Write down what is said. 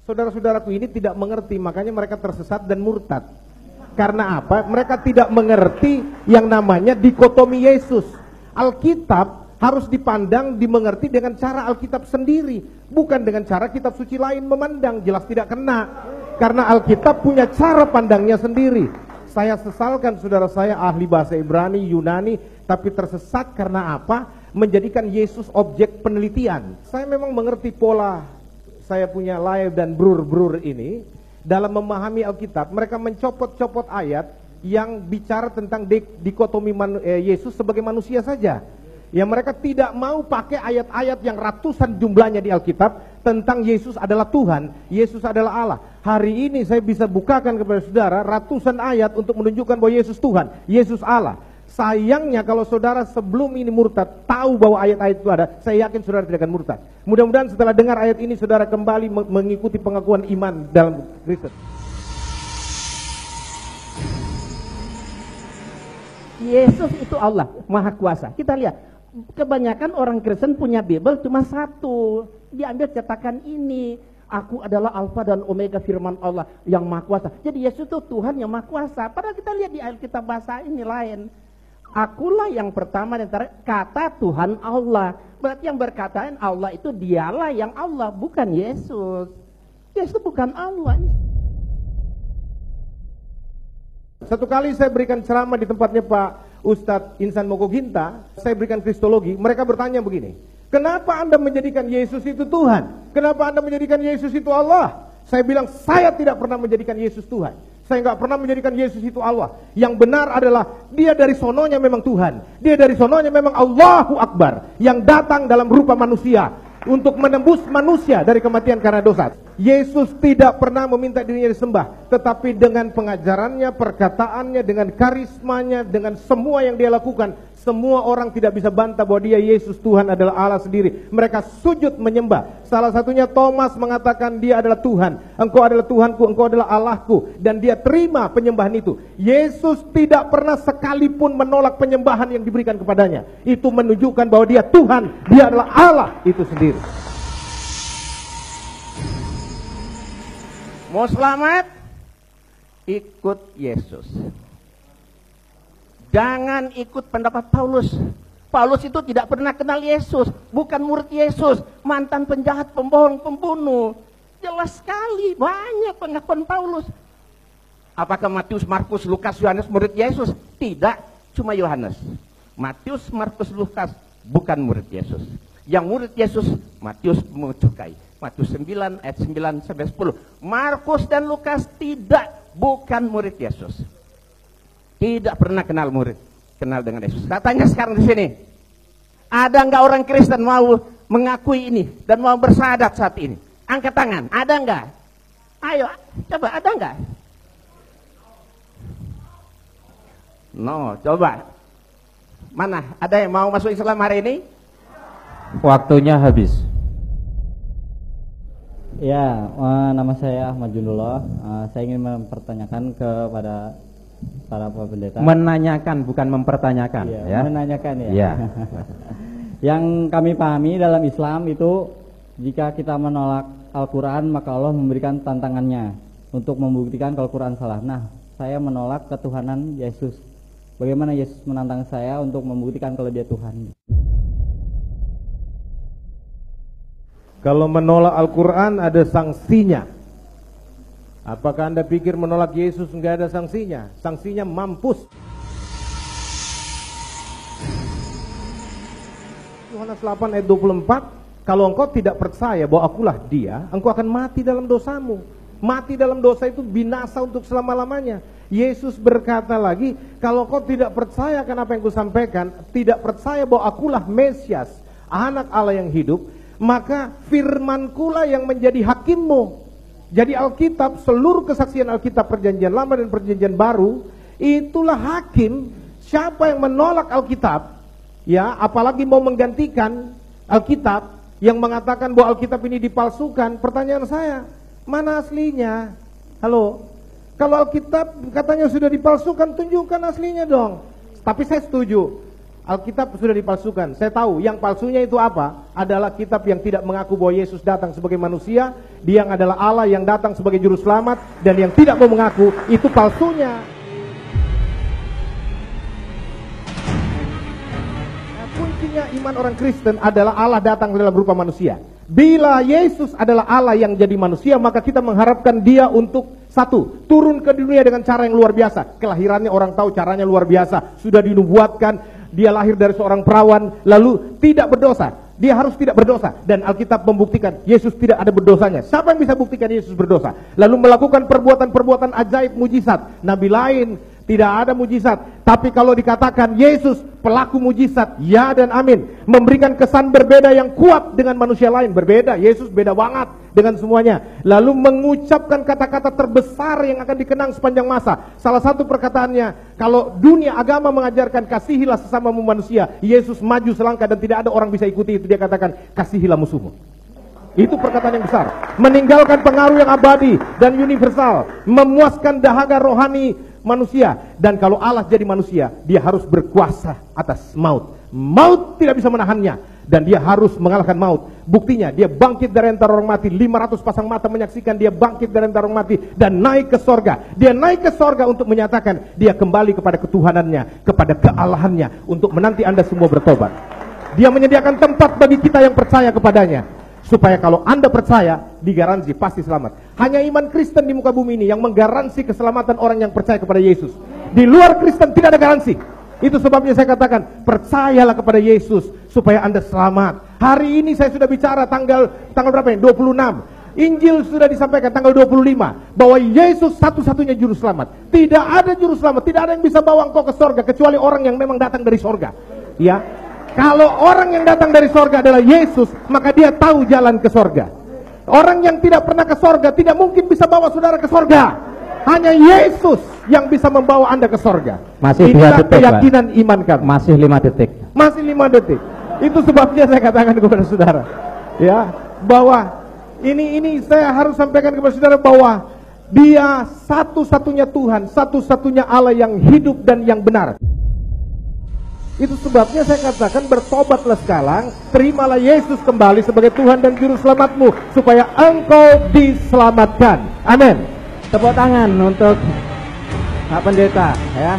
Saudara-saudaraku ini tidak mengerti, makanya mereka tersesat dan murtad. Karena apa? Mereka tidak mengerti yang namanya dikotomi Yesus. Alkitab harus dipandang, dimengerti dengan cara Alkitab sendiri, bukan dengan cara kitab suci lain memandang. Jelas tidak kena. Karena Alkitab punya cara pandangnya sendiri. Saya sesalkan saudara saya ahli bahasa Ibrani, Yunani, tapi tersesat karena apa? Menjadikan Yesus objek penelitian. Saya memang mengerti pola. Saya punya live dan brur ini dalam memahami Alkitab, mereka mencopot-copot ayat yang bicara tentang dikotomi Yesus sebagai manusia saja. Ya, mereka tidak mau pakai ayat-ayat yang ratusan jumlahnya di Alkitab tentang Yesus adalah Tuhan, Yesus adalah Allah. Hari ini saya bisa bukakan kepada saudara ratusan ayat untuk menunjukkan bahwa Yesus Tuhan, Yesus Allah. Sayangnya kalau saudara sebelum ini murtad tahu bahwa ayat-ayat itu ada, saya yakin saudara tidak akan murtad. Mudah-mudahan setelah dengar ayat ini saudara kembali mengikuti pengakuan iman dalam Kristus. Yesus itu Allah, Maha Kuasa. Kita lihat, kebanyakan orang Kristen punya Bible cuma satu. Diambil cetakan ini, aku adalah Alfa dan Omega, firman Allah yang Maha Kuasa. Jadi Yesus itu Tuhan yang Maha Kuasa. Padahal kita lihat di Alkitab bahasa ini lain. Akulah yang pertama dan terakhir, kata Tuhan Allah. Berarti yang berkataan Allah itu dialah yang Allah, bukan Yesus. Yesus bukan Allah. Satu kali saya berikan ceramah di tempatnya Pak Ustadz Insan Mokoginta, saya berikan kristologi, mereka bertanya begini, kenapa Anda menjadikan Yesus itu Tuhan? Kenapa Anda menjadikan Yesus itu Allah? Saya bilang, saya tidak pernah menjadikan Yesus Tuhan. Saya nggak pernah menjadikan Yesus itu Allah. Yang benar adalah dia dari sononya memang Tuhan. Dia dari sononya memang Allahu Akbar, yang datang dalam rupa manusia untuk menembus manusia dari kematian karena dosa. Yesus tidak pernah meminta dirinya disembah, tetapi dengan pengajarannya, perkataannya, dengan karismanya, dengan semua yang dia lakukan, semua orang tidak bisa bantah bahwa dia Yesus Tuhan adalah Allah sendiri. Mereka sujud menyembah. Salah satunya Thomas mengatakan dia adalah Tuhan. Engkau adalah Tuhanku, engkau adalah Allahku. Dan dia terima penyembahan itu. Yesus tidak pernah sekalipun menolak penyembahan yang diberikan kepadanya. Itu menunjukkan bahwa dia Tuhan, dia adalah Allah itu sendiri. Mau selamat? Ikut Yesus. Jangan ikut pendapat Paulus. Paulus itu tidak pernah kenal Yesus, bukan murid Yesus, mantan penjahat, pembohong, pembunuh. Jelas sekali, banyak pengakuan Paulus. Apakah Matius, Markus, Lukas, Yohanes murid Yesus? Tidak, cuma Yohanes. Matius, Markus, Lukas bukan murid Yesus. Yang murid Yesus, Matius mencukai. Matius 9 ayat 9 sampai 10. Markus dan Lukas bukan murid Yesus. Tidak pernah kenal dengan Yesus. Katanya sekarang di sini, ada nggak orang Kristen mau mengakui ini dan mau bersyahadat saat ini? Angkat tangan, ada nggak? Ayo, coba, ada nggak? No, coba. Mana? Ada yang mau masuk Islam hari ini? Waktunya habis. Ya, nama saya Ahmad Jundullah. Saya ingin mempertanyakan kepada para pendeta. Menanyakan, bukan mempertanyakan. Ya. Menanyakan ya. Ya. Yang kami pahami dalam Islam itu, jika kita menolak Al-Quran, maka Allah memberikan tantangannya untuk membuktikan kalau Al-Quran salah. Nah, saya menolak ketuhanan Yesus. Bagaimana Yesus menantang saya untuk membuktikan kalau dia Tuhan? Kalau menolak Al-Quran ada sanksinya. Apakah Anda pikir menolak Yesus enggak ada sanksinya? Sanksinya mampus. Yohanes 8 ayat 24, kalau engkau tidak percaya bahwa akulah dia, engkau akan mati dalam dosamu. Mati dalam dosa itu binasa untuk selama-lamanya. Yesus berkata lagi, kalau engkau tidak percaya akan apa yang kusampaikan, tidak percaya bahwa akulah Mesias, anak Allah yang hidup, maka firmankulah yang menjadi hakimmu. Jadi Alkitab, seluruh kesaksian Alkitab perjanjian lama dan perjanjian baru, itulah hakim. Siapa yang menolak Alkitab, ya, apalagi mau menggantikan Alkitab yang mengatakan bahwa Alkitab ini dipalsukan, pertanyaan saya, mana aslinya? Halo? Kalau Alkitab katanya sudah dipalsukan, tunjukkan aslinya dong. Tapi saya setuju, Alkitab sudah dipalsukan. Saya tahu yang palsunya itu apa? Adalah kitab yang tidak mengaku bahwa Yesus datang sebagai manusia, Dia yang adalah Allah yang datang sebagai juru selamat, dan yang tidak mau mengaku, itu palsunya. Nah, kuncinya iman orang Kristen adalah Allah datang dalam rupa manusia. Bila Yesus adalah Allah yang jadi manusia, maka kita mengharapkan Dia untuk satu, turun ke dunia dengan cara yang luar biasa. Kelahirannya orang tahu caranya luar biasa, sudah dinubuatkan. Dia lahir dari seorang perawan, lalu tidak berdosa. Dia harus tidak berdosa. Dan Alkitab membuktikan Yesus tidak ada berdosanya. Siapa yang bisa buktikan Yesus berdosa? Lalu melakukan perbuatan-perbuatan ajaib, mujizat. Nabi lain tidak ada mujizat. Tapi kalau dikatakan Yesus pelaku mujizat, ya dan amin. Memberikan kesan berbeda yang kuat dengan manusia lain. Berbeda, Yesus beda banget dengan semuanya. Lalu mengucapkan kata-kata terbesar yang akan dikenang sepanjang masa. Salah satu perkataannya, kalau dunia agama mengajarkan kasihilah sesamamu manusia, Yesus maju selangkah dan tidak ada orang bisa ikuti itu. Dia katakan kasihilah musuhmu. Itu perkataan yang besar. Meninggalkan pengaruh yang abadi dan universal, memuaskan dahaga rohani manusia. Dan kalau Allah jadi manusia, Dia harus berkuasa atas maut. Maut tidak bisa menahannya, dan Dia harus mengalahkan maut. Buktinya Dia bangkit dari antara orang mati. 500 pasang mata menyaksikan Dia bangkit dari antara orang mati dan naik ke sorga. Dia naik ke sorga untuk menyatakan Dia kembali kepada ketuhanannya, kepada kealahannya, untuk menanti Anda semua bertobat. Dia menyediakan tempat bagi kita yang percaya kepadanya, supaya kalau Anda percaya, digaransi pasti selamat. Hanya iman Kristen di muka bumi ini yang menggaransi keselamatan orang yang percaya kepada Yesus. Di luar Kristen tidak ada garansi. Itu sebabnya saya katakan, percayalah kepada Yesus supaya Anda selamat. Hari ini saya sudah bicara tanggal berapa ya? 26. Injil sudah disampaikan tanggal 25 bahwa Yesus satu-satunya juru selamat. Tidak ada juru selamat, tidak ada yang bisa bawa engkau ke sorga kecuali orang yang memang datang dari sorga. Ya. Kalau orang yang datang dari sorga adalah Yesus, maka dia tahu jalan ke sorga. Orang yang tidak pernah ke sorga tidak mungkin bisa bawa saudara ke sorga. Hanya Yesus yang bisa membawa Anda ke sorga. Masih 2 Inilah detik, keyakinan iman kami. Masih 5 detik. Masih 5 detik. Itu sebabnya saya katakan kepada saudara, ya, bahwa ini saya harus sampaikan kepada saudara bahwa Dia satu-satunya Tuhan, satu-satunya Allah yang hidup dan yang benar. Itu sebabnya saya katakan bertobatlah sekarang, terimalah Yesus kembali sebagai Tuhan dan Juru Selamatmu, supaya engkau diselamatkan. Amin. Tepuk tangan untuk Pak Pendeta, ya.